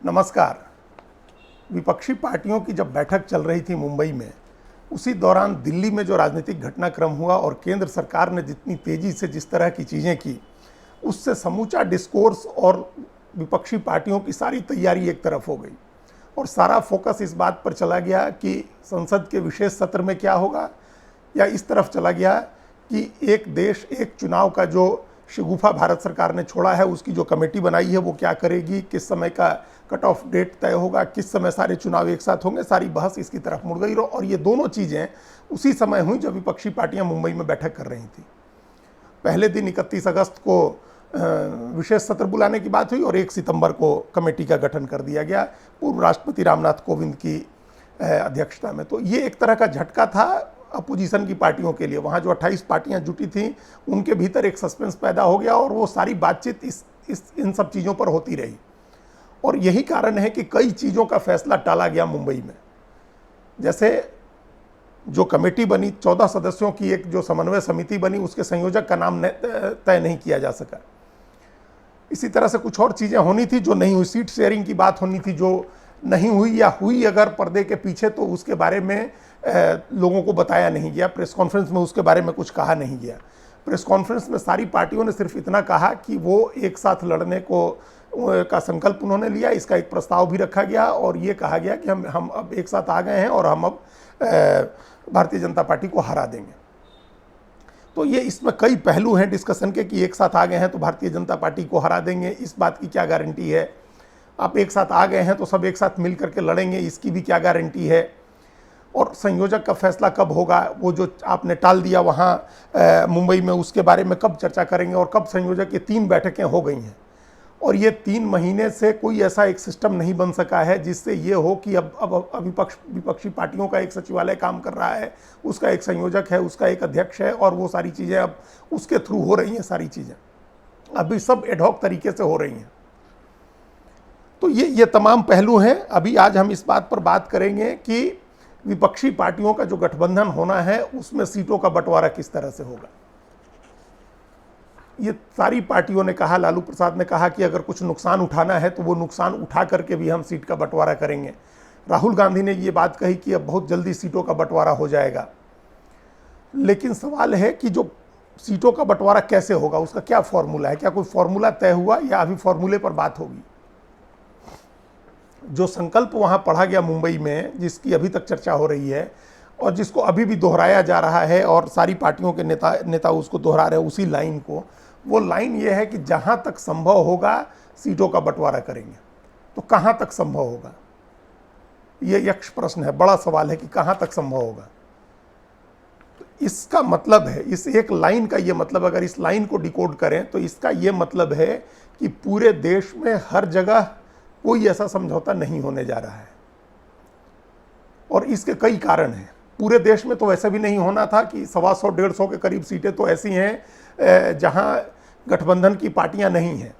नमस्कार। विपक्षी पार्टियों की जब बैठक चल रही थी मुंबई में, उसी दौरान दिल्ली में जो राजनीतिक घटनाक्रम हुआ और केंद्र सरकार ने जितनी तेजी से जिस तरह की चीज़ें की, उससे समूचा डिस्कोर्स और विपक्षी पार्टियों की सारी तैयारी एक तरफ हो गई और सारा फोकस इस बात पर चला गया कि संसद के विशेष सत्र में क्या होगा, या इस तरफ चला गया कि एक देश एक चुनाव का जो शगुफा भारत सरकार ने छोड़ा है, उसकी जो कमेटी बनाई है वो क्या करेगी, किस समय का कट ऑफ डेट तय होगा, किस समय सारे चुनाव एक साथ होंगे, सारी बहस इसकी तरफ मुड़ गई। और ये दोनों चीज़ें उसी समय हुई जब विपक्षी पार्टियां मुंबई में बैठक कर रही थी। पहले दिन 31 अगस्त को विशेष सत्र बुलाने की बात हुई और 1 सितंबर को कमेटी का गठन कर दिया गया पूर्व राष्ट्रपति रामनाथ कोविंद की अध्यक्षता में। तो ये एक तरह का झटका था अपोजिशन की पार्टियों के लिए। वहाँ जो 28 पार्टियां जुटी थीं, उनके भीतर एक सस्पेंस पैदा हो गया और वो सारी बातचीत इन सब चीज़ों पर होती रही। और यही कारण है कि कई चीज़ों का फैसला टाला गया मुंबई में। जैसे जो कमेटी बनी, 14 सदस्यों की एक जो समन्वय समिति बनी, उसके संयोजक का नाम तय नहीं किया जा सका। इसी तरह से कुछ और चीज़ें होनी थी जो नहीं हुई। सीट शेयरिंग की बात होनी थी जो नहीं हुई, या हुई अगर पर्दे के पीछे तो उसके बारे में लोगों को बताया नहीं गया। प्रेस कॉन्फ्रेंस में उसके बारे में कुछ कहा नहीं गया। प्रेस कॉन्फ्रेंस में सारी पार्टियों ने सिर्फ इतना कहा कि वो एक साथ लड़ने का संकल्प उन्होंने लिया। इसका एक प्रस्ताव भी रखा गया और ये कहा गया कि हम अब एक साथ आ गए हैं और हम अब भारतीय जनता पार्टी को हरा देंगे। तो ये इसमें कई पहलू हैं डिस्कशन के कि एक साथ आ गए हैं तो भारतीय जनता पार्टी को हरा देंगे, इस बात की क्या गारंटी है। आप एक साथ आ गए हैं तो सब एक साथ मिल करके लड़ेंगे, इसकी भी क्या गारंटी है। और संयोजक का फैसला कब होगा, वो जो आपने टाल दिया वहाँ मुंबई में, उसके बारे में कब चर्चा करेंगे और कब संयोजक। ये 3 बैठकें हो गई हैं और ये 3 महीने से कोई ऐसा एक सिस्टम नहीं बन सका है जिससे ये हो कि अब विपक्षी पार्टियों का एक सचिवालय काम कर रहा है, उसका एक संयोजक है, उसका एक अध्यक्ष है और वो सारी चीज़ें अब उसके थ्रू हो रही हैं। सारी चीज़ें अभी सब एडहॉक तरीके से हो रही हैं। तो ये तमाम पहलू हैं। अभी आज हम इस बात पर बात करेंगे कि विपक्षी पार्टियों का जो गठबंधन होना है उसमें सीटों का बंटवारा किस तरह से होगा। ये सारी पार्टियों ने कहा, लालू प्रसाद ने कहा कि अगर कुछ नुकसान उठाना है तो वो नुकसान उठा करके भी हम सीट का बंटवारा करेंगे। राहुल गांधी ने ये बात कही कि अब बहुत जल्दी सीटों का बंटवारा हो जाएगा। लेकिन सवाल है कि जो सीटों का बंटवारा कैसे होगा, उसका क्या फॉर्मूला है, क्या कोई फॉर्मूला तय हुआ या अभी फॉर्मूले पर बात होगी। जो संकल्प वहाँ पढ़ा गया मुंबई में, जिसकी अभी तक चर्चा हो रही है और जिसको अभी भी दोहराया जा रहा है और सारी पार्टियों के नेता उसको दोहरा रहे हैं, उसी लाइन को, वो लाइन ये है कि जहाँ तक संभव होगा सीटों का बंटवारा करेंगे। तो कहाँ तक संभव होगा, ये यक्ष प्रश्न है, बड़ा सवाल है कि कहाँ तक संभव होगा। तो इसका मतलब है, इस एक लाइन का ये मतलब, अगर इस लाइन को डिकोड करें तो इसका ये मतलब है कि पूरे देश में हर जगह कोई ऐसा समझौता नहीं होने जा रहा है। और इसके कई कारण हैं। पूरे देश में तो वैसे भी नहीं होना था कि 125-150 के करीब सीटें तो ऐसी हैं जहां गठबंधन की पार्टियां नहीं हैं।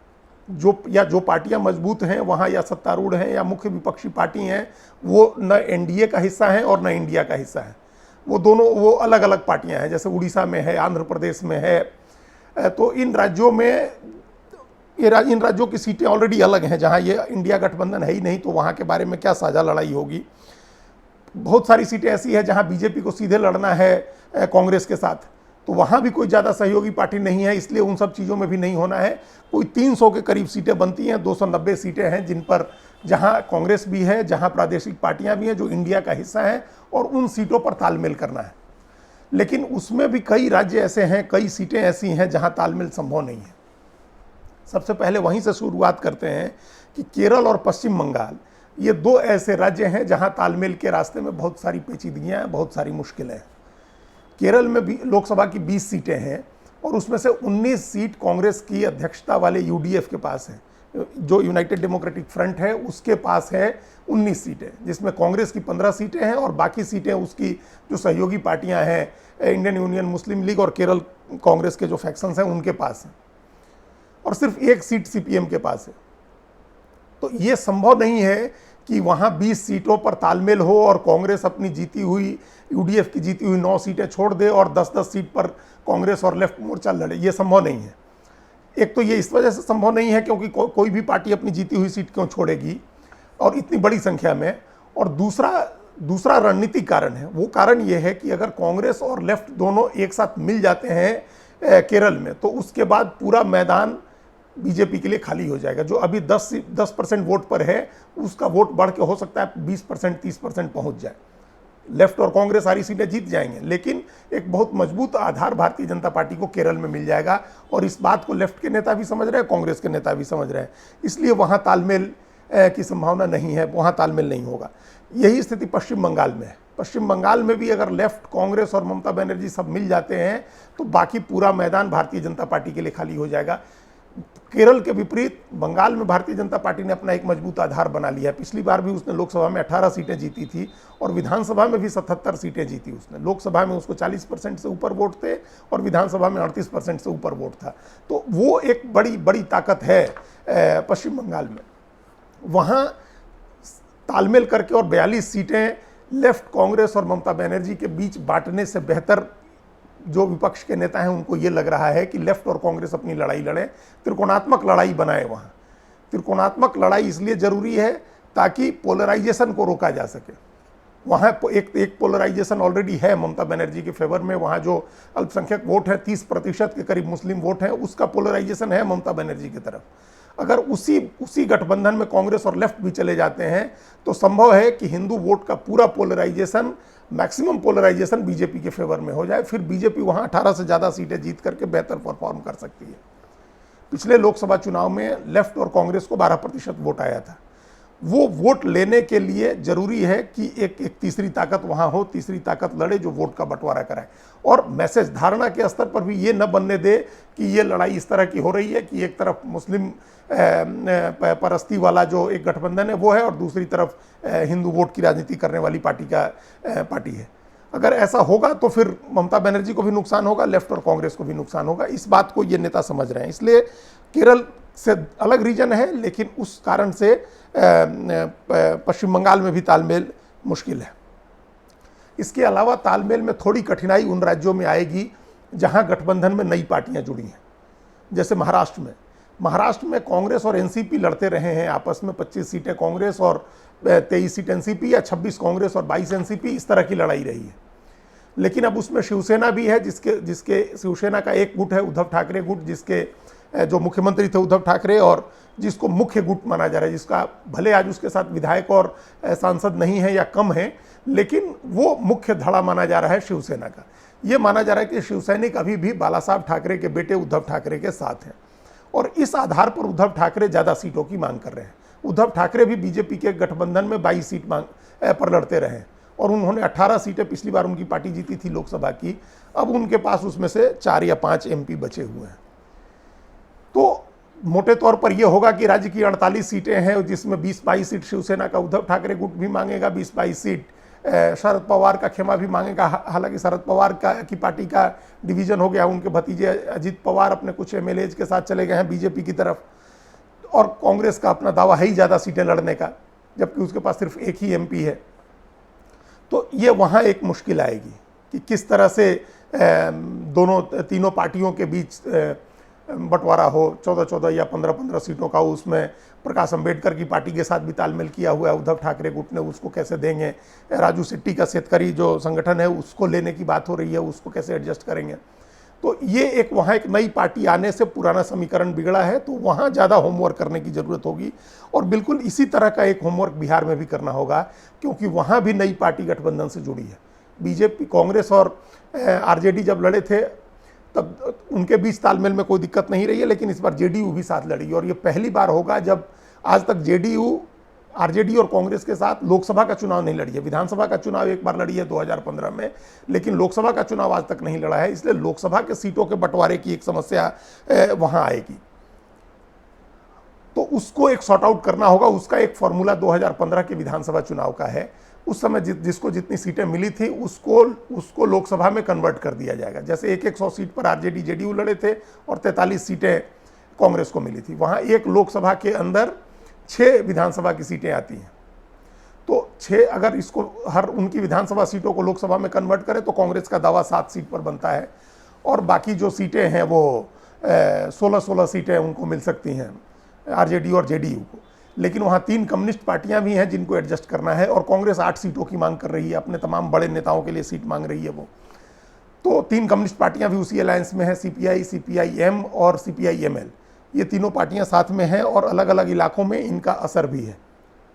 जो पार्टियां मजबूत हैं वहां या सत्तारूढ़ हैं या मुख्य विपक्षी पार्टी हैं, वो न एनडीए का हिस्सा हैं और न इंडिया का हिस्सा है। वो अलग अलग पार्टियां हैं। जैसे उड़ीसा में है, आंध्र प्रदेश में है। तो इन राज्यों की सीटें ऑलरेडी अलग हैं। जहां ये इंडिया गठबंधन है ही नहीं तो वहां के बारे में क्या साझा लड़ाई होगी। बहुत सारी सीटें ऐसी हैं जहां बीजेपी को सीधे लड़ना है कांग्रेस के साथ, तो वहां भी कोई ज़्यादा सहयोगी पार्टी नहीं है, इसलिए उन सब चीज़ों में भी नहीं होना है। कोई 300 के करीब सीटें बनती हैं, 290 सीटें हैं जिन पर, जहां कांग्रेस भी है, जहां प्रादेशिक पार्टियां भी हैं जो इंडिया का हिस्सा हैं, और उन सीटों पर तालमेल करना है। लेकिन उसमें भी कई राज्य ऐसे हैं, कई सीटें ऐसी हैं जहाँ तालमेल संभव नहीं है। सबसे पहले वहीं से शुरुआत करते हैं कि केरल और पश्चिम बंगाल, ये 2 ऐसे राज्य हैं जहां तालमेल के रास्ते में बहुत सारी पेचीदगियां हैं, बहुत सारी मुश्किलें हैं। केरल में भी लोकसभा की 20 सीटें हैं और उसमें से 19 सीट कांग्रेस की अध्यक्षता वाले यूडीएफ के पास है। जो यूनाइटेड डेमोक्रेटिक फ्रंट है उसके पास है 19 सीटें, जिसमें कांग्रेस की 15 सीटें हैं और बाकी सीटें उसकी जो सहयोगी पार्टियां हैं, इंडियन यूनियन मुस्लिम लीग और केरल कांग्रेस के जो फैक्शंस हैं उनके पास हैं। और सिर्फ 1 सीट सीपीएम के पास है। तो ये संभव नहीं है कि वहाँ 20 सीटों पर तालमेल हो और कांग्रेस अपनी जीती हुई, यूडीएफ की जीती हुई 9 सीटें छोड़ दे और 10-10 सीट पर कांग्रेस और लेफ्ट मोर्चा लड़े। ये संभव नहीं है। एक तो ये इस वजह से संभव नहीं है क्योंकि कोई भी पार्टी अपनी जीती हुई सीट क्यों छोड़ेगी। और इतनी बड़ी संख्या में। और दूसरा रणनीतिक कारण है, वो कारण ये है कि अगर कांग्रेस और लेफ्ट दोनों एक साथ मिल जाते हैं केरल में, तो उसके बाद पूरा मैदान बीजेपी के लिए खाली हो जाएगा। जो अभी 10% वोट पर है, उसका वोट बढ़ के हो सकता है 20% 30% पहुंच जाए। लेफ्ट और कांग्रेस सारी सीटें जीत जाएंगे, लेकिन एक बहुत मजबूत आधार भारतीय जनता पार्टी को केरल में मिल जाएगा। और इस बात को लेफ्ट के नेता भी समझ रहे हैं, कांग्रेस के नेता भी समझ रहे हैं, इसलिए वहां तालमेल की संभावना नहीं है, वहां तालमेल नहीं होगा। यही स्थिति पश्चिम बंगाल में है। पश्चिम बंगाल में भी अगर लेफ्ट, कांग्रेस और ममता बनर्जी सब मिल जाते हैं, तो बाकी पूरा मैदान भारतीय जनता पार्टी के लिए खाली हो जाएगा। केरल के विपरीत बंगाल में भारतीय जनता पार्टी ने अपना एक मजबूत आधार बना लिया है। पिछली बार भी उसने लोकसभा में 18 सीटें जीती थी और विधानसभा में भी 77 सीटें जीती उसने। लोकसभा में उसको 40% से ऊपर वोट थे और विधानसभा में 38% से ऊपर वोट था। तो वो एक बड़ी ताकत है पश्चिम बंगाल में। वहाँ तालमेल करके और 42 सीटें लेफ्ट, कांग्रेस और ममता बनर्जी के बीच बांटने से बेहतर जो विपक्ष के नेता हैं उनको ये लग रहा है कि लेफ्ट और कांग्रेस अपनी लड़ाई लड़े, त्रिकोणात्मक लड़ाई बनाए। वहाँ त्रिकोणात्मक लड़ाई इसलिए जरूरी है ताकि पोलराइजेशन को रोका जा सके। वहाँ एक पोलराइजेशन ऑलरेडी है ममता बनर्जी के फेवर में। वहाँ जो अल्पसंख्यक वोट है, 30% के करीब मुस्लिम वोट है, उसका पोलराइजेशन है ममता बनर्जी की तरफ। अगर उसी गठबंधन में कांग्रेस और लेफ्ट भी चले जाते हैं, तो संभव है कि हिंदू वोट का पूरा पोलराइजेशन, मैक्सिमम पोलराइजेशन बीजेपी के फेवर में हो जाए। फिर बीजेपी वहां 18 से ज्यादा सीटें जीत करके बेहतर परफॉर्म कर सकती है। पिछले लोकसभा चुनाव में लेफ्ट और कांग्रेस को 12% वोट आया था। वो वोट लेने के लिए जरूरी है कि एक तीसरी ताकत वहां हो, तीसरी ताकत लड़े जो वोट का बंटवारा कराए। और मैसेज, धारणा के स्तर पर भी ये न बनने दे कि ये लड़ाई इस तरह की हो रही है कि एक तरफ मुस्लिम परस्ती वाला जो एक गठबंधन है वो है और दूसरी तरफ हिंदू वोट की राजनीति करने वाली पार्टी है। अगर ऐसा होगा तो फिर ममता बनर्जी को भी नुकसान होगा, लेफ्ट और कांग्रेस को भी नुकसान होगा। इस बात को ये नेता समझ रहे हैं। इसलिए केरल से अलग रीजन है, लेकिन उस कारण से पश्चिम बंगाल में भी तालमेल मुश्किल है। इसके अलावा तालमेल में थोड़ी कठिनाई उन राज्यों में आएगी जहां गठबंधन में नई पार्टियां जुड़ी हैं। जैसे महाराष्ट्र में कांग्रेस और एनसीपी लड़ते रहे हैं आपस में। 25 सीटें कांग्रेस और 23 सीट एनसीपी, या 26 कांग्रेस और 22 एनसीपी, इस तरह की लड़ाई रही है। लेकिन अब उसमें शिवसेना भी है, जिसके शिवसेना का एक गुट है उद्धव ठाकरे गुट, जिसके जो मुख्यमंत्री थे उद्धव ठाकरे, और जिसको मुख्य गुट माना जा रहा है, जिसका भले आज उसके साथ विधायक और सांसद नहीं है या कम है, लेकिन वो मुख्य धड़ा माना जा रहा है शिवसेना का। ये माना जा रहा है कि शिवसैनिक अभी भी बाला साहब ठाकरे के बेटे उद्धव ठाकरे के साथ हैं, और इस आधार पर उद्धव ठाकरे ज़्यादा सीटों की मांग कर रहे हैं। उद्धव ठाकरे भी बीजेपी के गठबंधन में 22 सीट पर लड़ते रहे, और उन्होंने 18 सीटें पिछली बार उनकी पार्टी जीती थी लोकसभा की। अब उनके पास उसमें से 4 या 5 एमपी बचे हुए हैं। तो मोटे तौर पर यह होगा कि राज्य की 48 सीटें हैं, जिसमें 20-22 सीट शिवसेना का उद्धव ठाकरे गुट भी मांगेगा, 20-22 सीट शरद पवार का खेमा भी मांगेगा। हालांकि शरद पवार की पार्टी का डिवीजन हो गया, उनके भतीजे अजीत पवार अपने कुछ एमएलए के साथ चले गए हैं बीजेपी की तरफ, और कांग्रेस का अपना दावा है ही ज़्यादा सीटें लड़ने का, जबकि उसके पास सिर्फ एक ही एमपी है। तो ये वहाँ एक मुश्किल आएगी कि किस तरह से तीनों पार्टियों के बीच बंटवारा हो। 14-14 या 15-15 सीटों का उसमें प्रकाश अंबेडकर की पार्टी के साथ भी तालमेल किया हुआ है उद्धव ठाकरे गुट ने, उसको कैसे देंगे। राजू शेट्टी का शेतकरी जो संगठन है उसको लेने की बात हो रही है, उसको कैसे एडजस्ट करेंगे। तो ये वहाँ एक नई पार्टी आने से पुराना समीकरण बिगड़ा है, तो वहाँ ज़्यादा होमवर्क करने की ज़रूरत होगी। और बिल्कुल इसी तरह का एक होमवर्क बिहार में भी करना होगा, क्योंकि वहाँ भी नई पार्टी गठबंधन से जुड़ी है। बीजेपी, कांग्रेस और आरजेडी जब लड़े थे तब उनके बीच तालमेल में कोई दिक्कत नहीं रही है, लेकिन इस बार जेडीयू भी साथ लड़ी, और ये पहली बार होगा जब आज तक जेडीयू आरजेडी और कांग्रेस के साथ लोकसभा का चुनाव नहीं लड़ी है। विधानसभा का चुनाव एक बार लड़ी है 2015 में, लेकिन लोकसभा का चुनाव आज तक नहीं लड़ा है। इसलिए लोकसभा के सीटों के बंटवारे की एक समस्या वहां आएगी, तो उसको एक सॉर्ट आउट करना होगा। उसका एक फॉर्मूला 2015 के विधानसभा चुनाव का है। उस समय जिसको जितनी सीटें मिली थी उसको लोकसभा में कन्वर्ट कर दिया जाएगा। जैसे 100 सीट पर आरजेडी जेडीयू लड़े थे और 43 सीटें कांग्रेस को मिली थी, वहां एक लोकसभा के अंदर 6 विधानसभा की सीटें आती हैं। तो 6 अगर इसको उनकी विधानसभा सीटों को लोकसभा में कन्वर्ट करें तो कांग्रेस का दावा 7 सीट पर बनता है, और बाकी जो सीटें हैं वो 16-16 सीटें उनको मिल सकती हैं आरजेडी और जेडीयू को। लेकिन वहाँ 3 कम्युनिस्ट पार्टियां भी हैं जिनको एडजस्ट करना है, और कांग्रेस 8 सीटों की मांग कर रही है, अपने तमाम बड़े नेताओं के लिए सीट मांग रही है वो। तो 3 कम्युनिस्ट पार्टियां भी उसी अलायंस में है, सीपीआई, सीपीआईएम और सीपीआईएमएल। ये तीनों पार्टियां साथ में हैं और अलग अलग इलाकों में इनका असर भी है।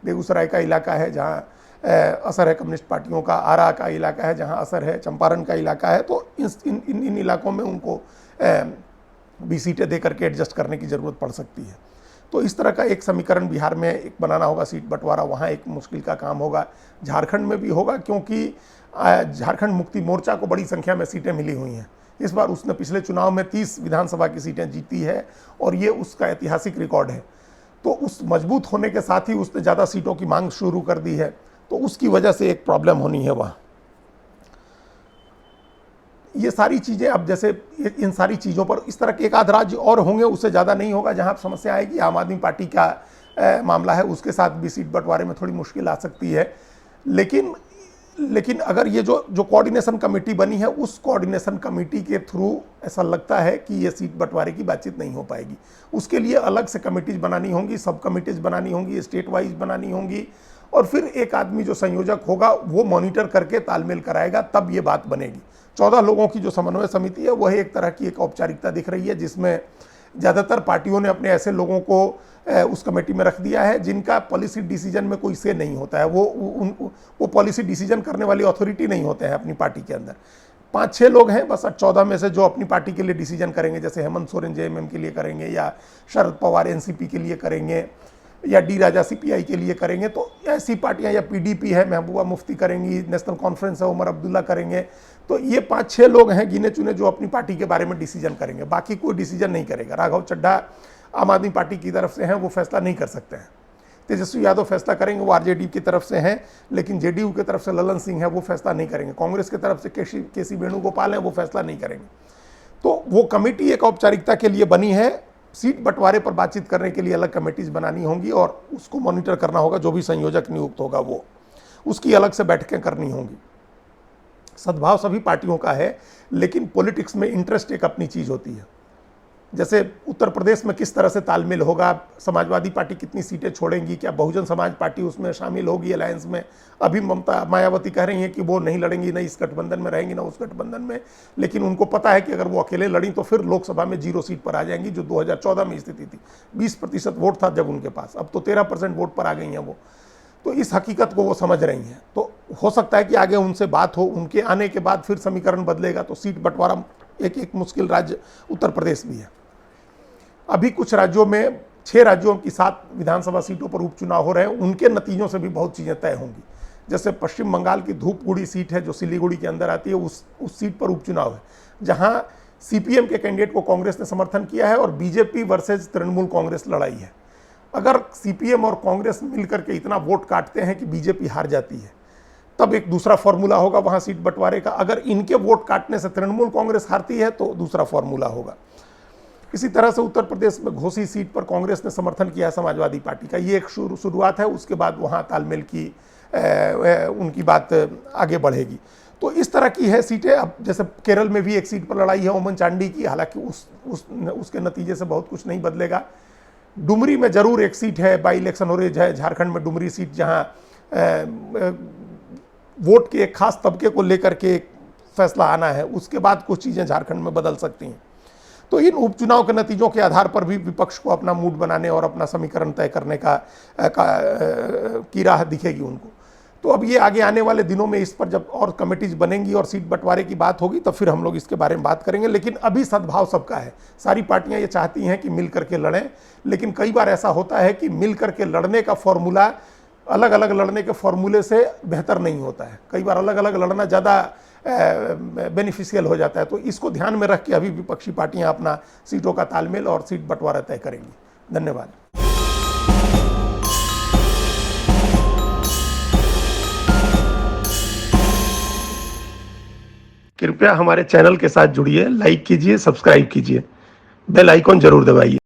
बेगूसराय का इलाका है जहाँ असर है कम्युनिस्ट पार्टियों का, आरा का इलाका है जहाँ असर है, चंपारण का इलाका है। तो इन इलाकों में उनको भी सीटें दे करके एडजस्ट करने की ज़रूरत पड़ सकती है। तो इस तरह का एक समीकरण बिहार में एक बनाना होगा, सीट बंटवारा वहाँ एक मुश्किल का काम होगा। झारखंड में भी होगा, क्योंकि झारखंड मुक्ति मोर्चा को बड़ी संख्या में सीटें मिली हुई हैं। इस बार उसने पिछले चुनाव में 30 विधानसभा की सीटें जीती है और ये उसका ऐतिहासिक रिकॉर्ड है। तो उस मजबूत होने के साथ ही उसने ज़्यादा सीटों की मांग शुरू कर दी है, तो उसकी वजह से एक प्रॉब्लम होनी है वहाँ। ये सारी चीज़ें अब जैसे इन सारी चीज़ों पर इस तरह के एक आध राज्य और होंगे, उससे ज़्यादा नहीं होगा जहाँ समस्या आएगी। आम आदमी पार्टी का मामला है, उसके साथ भी सीट बंटवारे में थोड़ी मुश्किल आ सकती है। लेकिन अगर ये जो कोऑर्डिनेशन कमेटी बनी है, उस कोऑर्डिनेशन कमेटी के थ्रू ऐसा लगता है कि ये सीट बंटवारे की बातचीत नहीं हो पाएगी। उसके लिए अलग से कमेटीज बनानी होंगी, सब कमेटीज बनानी होंगी, स्टेट वाइज बनानी होंगी, और फिर एक आदमी जो संयोजक होगा वो मॉनिटर करके तालमेल कराएगा, तब ये बात बनेगी। 14 लोगों की जो समन्वय समिति है वह एक तरह की एक औपचारिकता दिख रही है, जिसमें ज़्यादातर पार्टियों ने अपने ऐसे लोगों को उस कमेटी में रख दिया है जिनका पॉलिसी डिसीजन में कोई से नहीं होता है। वो पॉलिसी डिसीजन करने वाली अथॉरिटी नहीं होते हैं अपनी पार्टी के अंदर। 5-6 लोग हैं बस 14 में से जो अपनी पार्टी के लिए डिसीजन करेंगे, जैसे हेमंत सोरेन जेएमएम के लिए करेंगे, या शरद पवार एनसीपी के लिए करेंगे, या डी राजा सीपीआई के लिए करेंगे। तो ऐसी पार्टियां, या पीडीपी है महबूबा मुफ्ती करेंगी, नेशनल कॉन्फ्रेंस है उमर अब्दुल्ला करेंगे। तो ये 5-6 लोग हैं गिने चुने जो अपनी पार्टी के बारे में डिसीजन करेंगे, बाकी कोई डिसीजन नहीं करेगा। राघव चड्ढा आम आदमी पार्टी की तरफ से हैं, वो फैसला नहीं कर सकते हैं। तेजस्वी यादव फैसला करेंगे, वो आरजेडी की तरफ से हैं, लेकिन जेडीयू की तरफ से ललन सिंह है, वो फैसला नहीं करेंगे। कांग्रेस की तरफ से केसी वेणुगोपाल हैं, वो फैसला नहीं करेंगे। तो वो कमेटी एक औपचारिकता के लिए बनी है, सीट बंटवारे पर बातचीत करने के लिए अलग कमेटीज बनानी होंगी और उसको मॉनिटर करना होगा। जो भी संयोजक नियुक्त होगा वो उसकी अलग से बैठकें करनी होंगी। सद्भाव सभी पार्टियों का है, लेकिन पॉलिटिक्स में इंटरेस्ट एक अपनी चीज़ होती है। जैसे उत्तर प्रदेश में किस तरह से तालमेल होगा, समाजवादी पार्टी कितनी सीटें छोड़ेंगी, क्या बहुजन समाज पार्टी उसमें शामिल होगी अलायंस में। अभी मायावती कह रही हैं कि वो नहीं लड़ेंगी, ना इस गठबंधन में रहेंगी ना उस गठबंधन में, लेकिन उनको पता है कि अगर वो अकेले लड़ी तो फिर लोकसभा में 0 सीट पर आ जाएंगी, जो 2014 में स्थिति थी। 20% वोट था जब उनके पास, अब तो 13% वोट पर आ गई हैं वो। तो इस हकीकत को वो समझ रही हैं। तो हो सकता है कि आगे उनसे बात हो, उनके आने के बाद फिर समीकरण बदलेगा। तो सीट बंटवारा एक मुश्किल राज्य उत्तर प्रदेश भी है। अभी कुछ राज्यों में 6 राज्यों की 7 विधानसभा सीटों पर उपचुनाव हो रहे हैं, उनके नतीजों से भी बहुत चीज़ें तय होंगी। जैसे पश्चिम बंगाल की धूपगुड़ी सीट है जो सिलीगुड़ी के अंदर आती है, उस सीट पर उपचुनाव है, जहां सीपीएम के कैंडिडेट को कांग्रेस ने समर्थन किया है और बीजेपी वर्सेज तृणमूल कांग्रेस लड़ाई है। अगर सीपीएम और कांग्रेस मिलकर के इतना वोट काटते हैं कि बीजेपी हार जाती है, तब एक दूसरा फॉर्मूला होगा वहां सीट बंटवारे का। अगर इनके वोट काटने से तृणमूल कांग्रेस हारती है तो दूसरा फॉर्मूला होगा। इसी तरह से उत्तर प्रदेश में घोसी सीट पर कांग्रेस ने समर्थन किया है समाजवादी पार्टी का, ये एक शुरुआत है। उसके बाद वहाँ तालमेल की उनकी बात आगे बढ़ेगी। तो इस तरह की है सीटें। अब जैसे केरल में भी एक सीट पर लड़ाई है ओमन चांडी की, हालांकि उसके नतीजे से बहुत कुछ नहीं बदलेगा। डुमरी में जरूर एक सीट है, बाई इलेक्शन हो रही है झारखंड में, डुमरी सीट, जहाँ वोट के एक खास तबके को लेकर के एक फैसला आना है। उसके बाद कुछ चीज़ें झारखंड में बदल सकती हैं। तो इन उपचुनाव के नतीजों के आधार पर भी विपक्ष को अपना मूड बनाने और अपना समीकरण तय करने की राह दिखेगी उनको। तो अब ये आगे आने वाले दिनों में इस पर जब और कमेटीज बनेंगी और सीट बंटवारे की बात होगी, तो फिर हम लोग इसके बारे में बात करेंगे। लेकिन अभी सद्भाव सबका है, सारी पार्टियां ये चाहती हैं कि मिल करके लड़ें, लेकिन कई बार ऐसा होता है कि मिल करके लड़ने का फॉर्मूला अलग अलग लड़ने के फॉर्मूले से बेहतर नहीं होता है। कई बार अलग अलग लड़ना ज़्यादा बेनिफिशियल हो जाता है। तो इसको ध्यान में रख के अभी विपक्षी पार्टियां अपना सीटों का तालमेल और सीट बंटवारा तय करेंगी। धन्यवाद। कृपया हमारे चैनल के साथ जुड़िए, लाइक कीजिए, सब्सक्राइब कीजिए, बेल आइकॉन जरूर दबाइए।